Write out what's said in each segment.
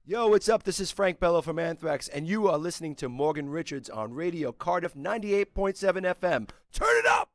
Yo, what's up? This is Frank Bello from Anthrax, and you are listening to Morgan Richards on Radio Cardiff 98.7 FM. Turn it up!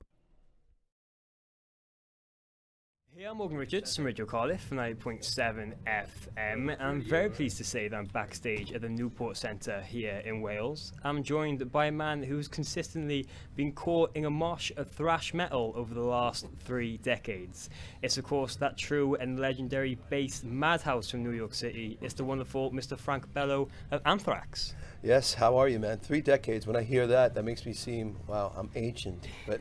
Hey, I'm Morgan Richards from Radio Cardiff 98.7 FM. I'm very pleased to say that I'm backstage at the Newport Center here in Wales. I'm joined by a man who's consistently been caught in a mosh of thrash metal over the last 3 decades. It's of course that true and legendary bass madhouse from New York City. It's the wonderful Mr. Frank Bello of Anthrax. Yes, how are you, man? 3 decades. When I hear that, that makes me seem, wow, I'm ancient. But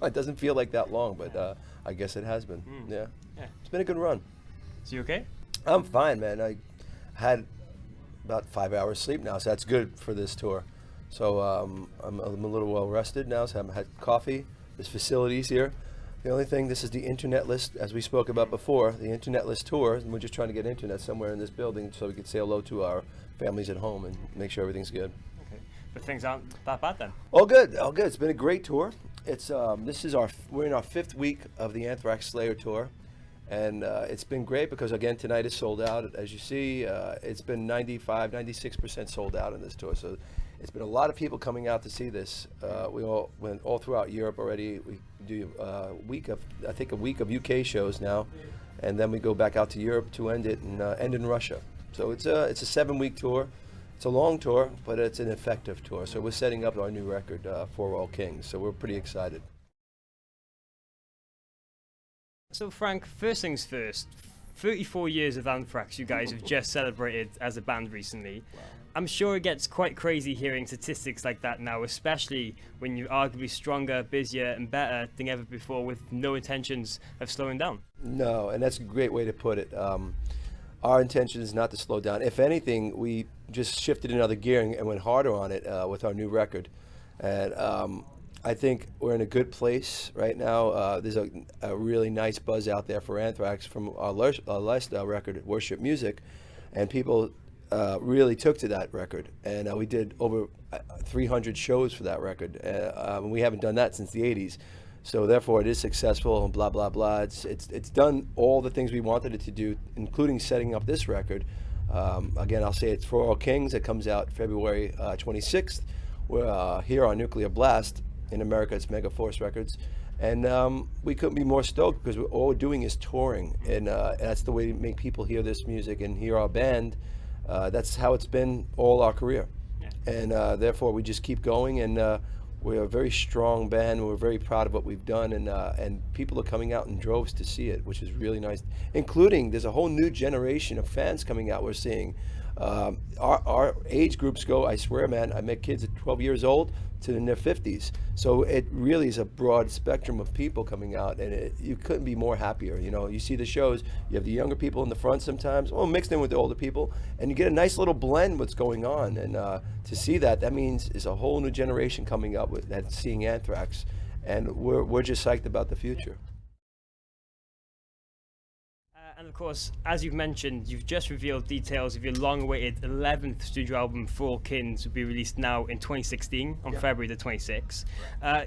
it doesn't feel like that long, but I guess it has been. Yeah. It's been a good run. So you okay? I'm fine, man. I had about 5 hours sleep now, so that's good for this tour. So I'm a little well rested now, so I've had coffee. There's facilities here. The only thing, this is the internet list, as we spoke about before, the internet list tour, and we're just trying to get internet somewhere in this building so we can say hello to our families at home and make sure everything's good. Okay. But things aren't that bad then? All good, all good. It's been a great tour. It's we're in our 5th week of the Anthrax Slayer tour, and it's been great because again tonight is sold out. As you see, it's been 96% sold out in this tour. So it's been a lot of people coming out to see this. We all went all throughout Europe already. We do a week of UK shows now, and then we go back out to Europe to end it and end in Russia. So it's a 7-week tour. It's a long tour, but it's an effective tour. So we're setting up our new record, For All Kings. So we're pretty excited. So Frank, first things first, 34 years of Anthrax you guys have just celebrated as a band recently. Wow. I'm sure it gets quite crazy hearing statistics like that now, especially when you're arguably stronger, busier and better than ever before with no intentions of slowing down. No, and that's a great way to put it. Our intention is not to slow down. If anything, we just shifted another gear and went harder on it with our new record. And I think we're in a good place right now. There's a really nice buzz out there for Anthrax from our last record, Worship Music, and people really took to that record. And we did over 300 shows for that record. We haven't done that since the 80s. So therefore it is successful and blah, blah, blah. It's done all the things we wanted it to do, including setting up this record. Again, I'll say it's For All Kings. It comes out February 26th. We're here on Nuclear Blast. In America, it's Megaforce Records. And we couldn't be more stoked because all we're doing is touring. And that's the way to make people hear this music and hear our band. That's how it's been all our career. Yeah. And therefore, we just keep going. And we're a very strong band. We're very proud of what we've done, and people are coming out in droves to see it, which is really nice. Including, there's a whole new generation of fans coming out. We're seeing our age groups go. I swear, man, I met kids at 12 years old to in their 50s. So it really is a broad spectrum of people coming out, and you couldn't be more happier. You know, you see the shows. You have the younger people in the front sometimes, mixed in with the older people, and you get a nice little blend what's going on. And to see that means it's a whole new generation coming up with that, seeing Anthrax, and we're just psyched about the future. And of course, as you've mentioned, you've just revealed details of your long-awaited 11th studio album, For All Kings, will be released now in 2016 on February the 26th.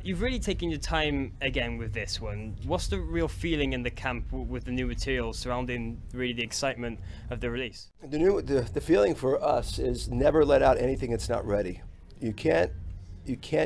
You've really taken your time again with this one. What's the real feeling in the camp with the new material surrounding really the excitement of the release? The feeling for us is never let out anything that's not ready. You can't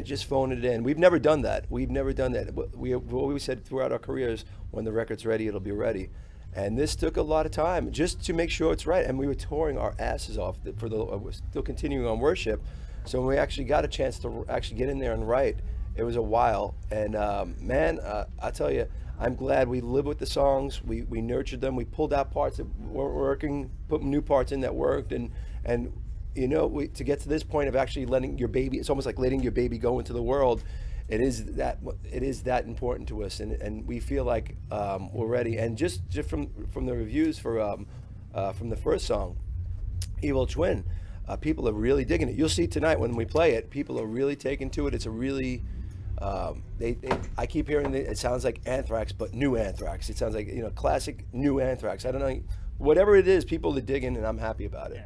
just phone it in. We've never done that. We've always said throughout our careers, when the record's ready, it'll be ready. And this took a lot of time just to make sure it's right. And we were touring our asses off we're still continuing on Worship. So when we actually got a chance to actually get in there and write, it was a while. And man, I tell you, I'm glad we lived with the songs. We nurtured them. We pulled out parts that weren't working, put new parts in that worked. And you know, to get to this point of actually letting your baby, it's almost like letting your baby go into the world. It is that important to us, and we feel like we're ready. And just from the reviews from the first song, Evil Twin, people are really digging it. You'll see tonight when we play it, people are really taking to it. It's a really I keep hearing it sounds like Anthrax, but new Anthrax. It sounds like, you know, classic new Anthrax. I don't know, whatever it is, people are digging, and I'm happy about it. Yeah.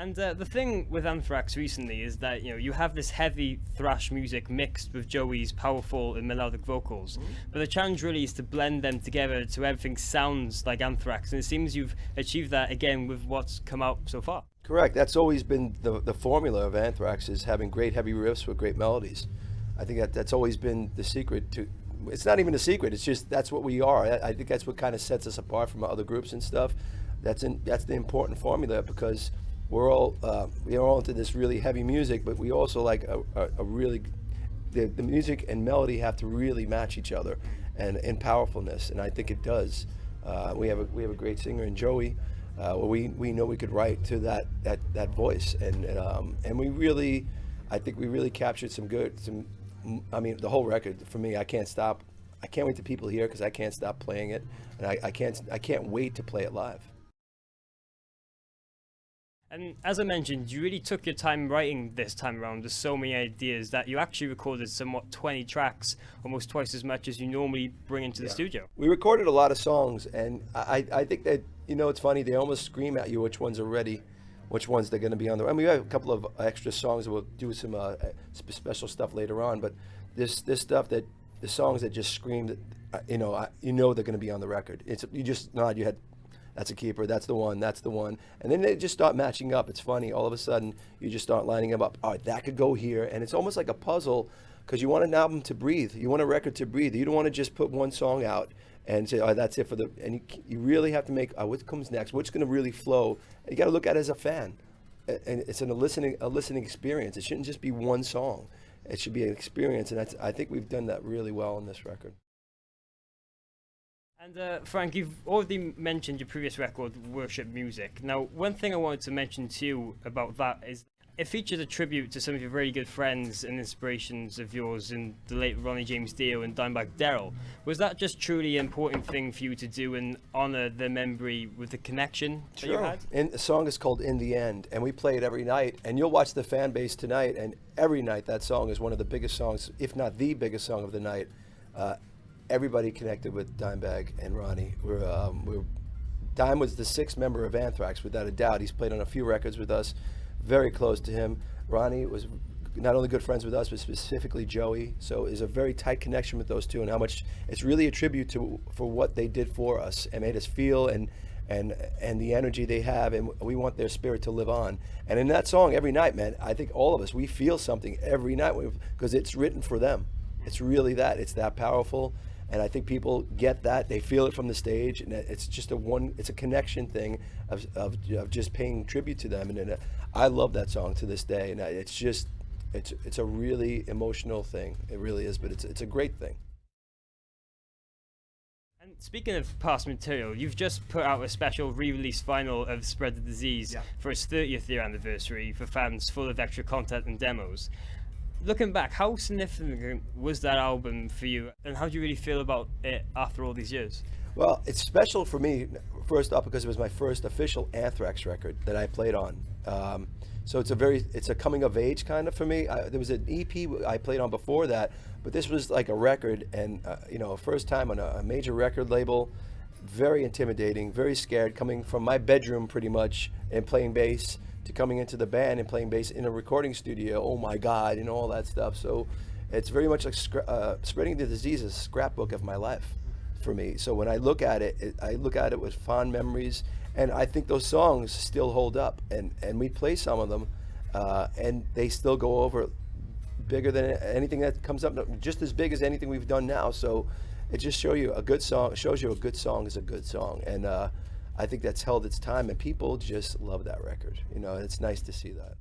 And the thing with Anthrax recently is that you have this heavy thrash music mixed with Joey's powerful and melodic vocals, but the challenge really is to blend them together so everything sounds like Anthrax, and it seems you've achieved that again with what's come out so far. Correct. That's always been the formula of Anthrax, is having great heavy riffs with great melodies. I think that's always been the secret to. It's not even a secret. It's just that's what we are. I think that's what kind of sets us apart from other groups and stuff. That's the important formula, because we're all into this really heavy music, but we also like a really the music and melody have to really match each other, and in powerfulness. And I think it does. We have a great singer in Joey. We know we could write to that voice, and we really, I think we really captured I mean, the whole record for me. I can't wait till people hear, because I can't stop playing it, and I can't wait to play it live. And as I mentioned, you really took your time writing this time around. There's so many ideas that you actually recorded somewhat 20 tracks, almost twice as much as you normally bring into the studio. We recorded a lot of songs, and I think that, it's funny, they almost scream at you which ones are ready, which ones they're going to be on the. I mean, we have a couple of extra songs, and we'll do some special stuff later on, but this stuff, that the songs that just scream that, they're going to be on the record. You just nod your head. That's a keeper, that's the one, and then they just start matching up. It's funny, all of a sudden you just start lining them up. All right, that could go here, and it's almost like a puzzle, because you want an album to breathe, you want a record to breathe. You don't want to just put one song out and say, oh, that's it for the, and you really have to make, what comes next, what's going to really flow. You got to look at it as a fan, and it's a listening experience. It shouldn't just be one song, it should be an experience, and I think we've done that really well on this record. And Frank, you've already mentioned your previous record, Worship Music. Now, one thing I wanted to mention to you about that is it features a tribute to some of your very good friends and inspirations of yours in the late Ronnie James Dio and Dimebag Darrell. Was that just truly an important thing for you to do and honour their memory with the connection that you had? And the song is called In the End, and we play it every night. And you'll watch the fan base tonight, and every night that song is one of the biggest songs, if not the biggest song of the night. Everybody connected with Dimebag and Ronnie. Dime was the sixth member of Anthrax, without a doubt. He's played on a few records with us, very close to him. Ronnie was not only good friends with us, but specifically Joey. So it's a very tight connection with those two, and how much it's really a tribute for what they did for us and made us feel, and the energy they have, and we want their spirit to live on. And in that song, every night, man, I think all of us, we feel something every night, because it's written for them. It's really that. It's that powerful. And I think people get that, they feel it from the stage, and it's just it's a connection thing of just paying tribute to them. And I love that song to this day, and it's a really emotional thing. It really is, but it's a great thing. And speaking of past material, you've just put out a special re-release vinyl of Spread the Disease for its 30th year anniversary for fans, full of extra content and demos. Looking back, how significant was that album for you, and how do you really feel about it after all these years? Well, it's special for me, first off, because it was my first official Anthrax record that I played on. So it's a coming of age kind of for me. There was an EP I played on before that, but this was like a record, and first time on a major record label. Very intimidating, very scared, coming from my bedroom pretty much and playing bass, to coming into the band and playing bass in a recording studio. Oh my God, and all that stuff. So it's very much like Spreading the Disease is a scrapbook of my life for me. So when I look at it, I look at it with fond memories, and I think those songs still hold up. And we play some of them, and they still go over bigger than anything that comes up, just as big as anything we've done now. So it just shows you a good song is a good song, and I think that's held its time, and people just love that record. It's nice to see that.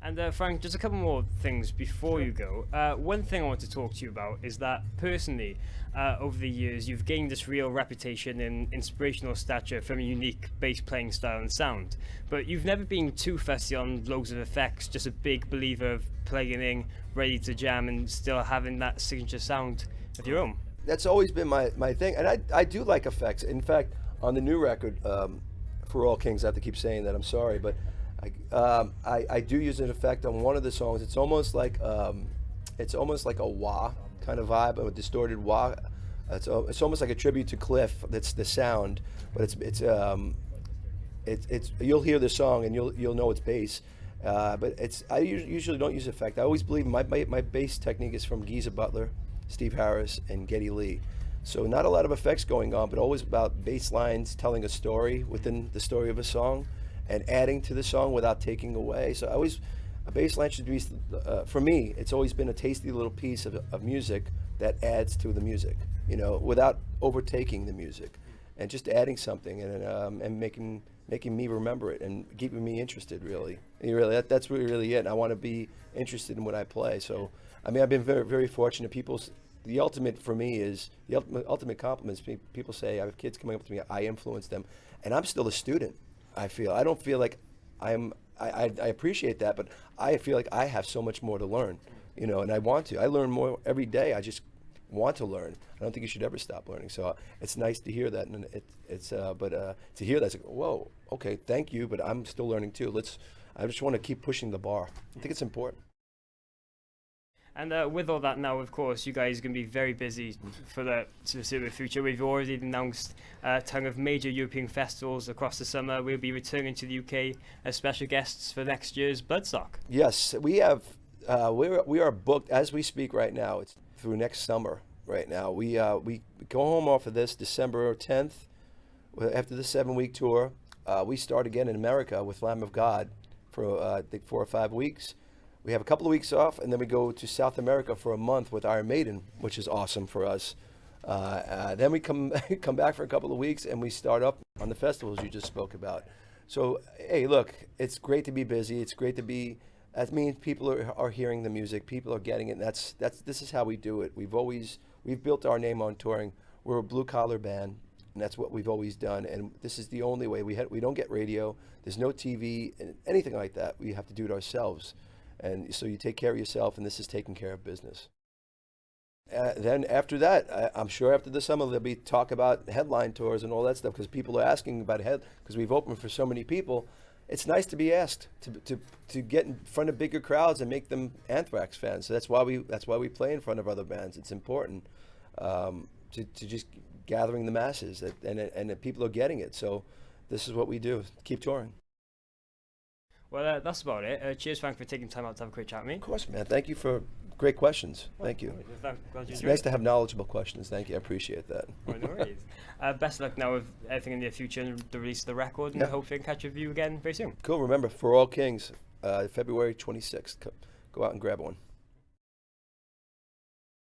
And Frank, just a couple more things before you go. One thing I want to talk to you about is that personally, over the years, you've gained this real reputation in inspirational stature from a unique bass playing style and sound. But you've never been too fussy on loads of effects, just a big believer of plugging in, ready to jam, and still having that signature sound of your own. That's always been my thing, and I do like effects. In fact, on the new record, For All Kings, I have to keep saying that, I'm sorry, but I do use an effect on one of the songs. It's almost like a wah kind of vibe, a distorted wah. It's almost like a tribute to Cliff. That's the sound, but it's you'll hear the song and you'll know it's bass. But I usually don't use effect. I always believe my bass technique is from Geezer Butler, Steve Harris, and Geddy Lee. So not a lot of effects going on, but always about bass lines telling a story within the story of a song, and adding to the song without taking away. So a bass line should be, for me, it's always been a tasty little piece of music that adds to the music, without overtaking the music, and just adding something and making me remember it and keeping me interested. Really, that's really it. And I want to be interested in what I play. So, I mean, I've been very, very fortunate. The ultimate for me is the ultimate compliments. People say, I have kids coming up to me, I influence them, and I'm still a student. I don't feel like I appreciate that, but I feel like I have so much more to learn, and I want to. I learn more every day. I just want to learn. I don't think you should ever stop learning. So it's nice to hear that, and to hear that, it's like, whoa, okay, thank you, but I'm still learning too. I just want to keep pushing the bar. I think it's important. And with all that now, of course, you guys are going to be very busy for the foreseeable future. We've already announced a ton of major European festivals across the summer. We'll be returning to the UK as special guests for next year's Bloodstock. Yes, we have. We are booked as we speak right now. It's through next summer right now. We go home off of this December 10th after the 7-week tour. We start again in America with Lamb of God for I think 4 or 5 weeks. We have a couple of weeks off, and then we go to South America for a month with Iron Maiden, which is awesome for us. Then we come back for a couple of weeks, and we start up on the festivals you just spoke about. So, hey, look, it's great to be busy. It's great to be. That means people are hearing the music. People are getting it. And this is how we do it. We've built our name on touring. We're a blue collar band, and that's what we've always done. And this is the only way. We don't get radio. There's no TV and anything like that. We have to do it ourselves. And so you take care of yourself, and this is taking care of business. Then after that, I'm sure after the summer there'll be talk about headline tours and all that stuff, because people are asking about because we've opened for so many people. It's nice to be asked to get in front of bigger crowds and make them Anthrax fans. So that's why we play in front of other bands. It's important to just gathering the masses, and that people are getting it. So this is what we do. Keep touring. Well, that's about it. Cheers, Frank, for taking time out to have a quick chat with me. Of course, man. Thank you for great questions. Thank you. It's nice to have knowledgeable questions. Thank you. I appreciate that. Oh, no worries. Best of luck now with everything in the future and the release of the record, and hopefully I can catch up with you again very soon. Cool. Remember, For All Kings, February 26th. Go out and grab one.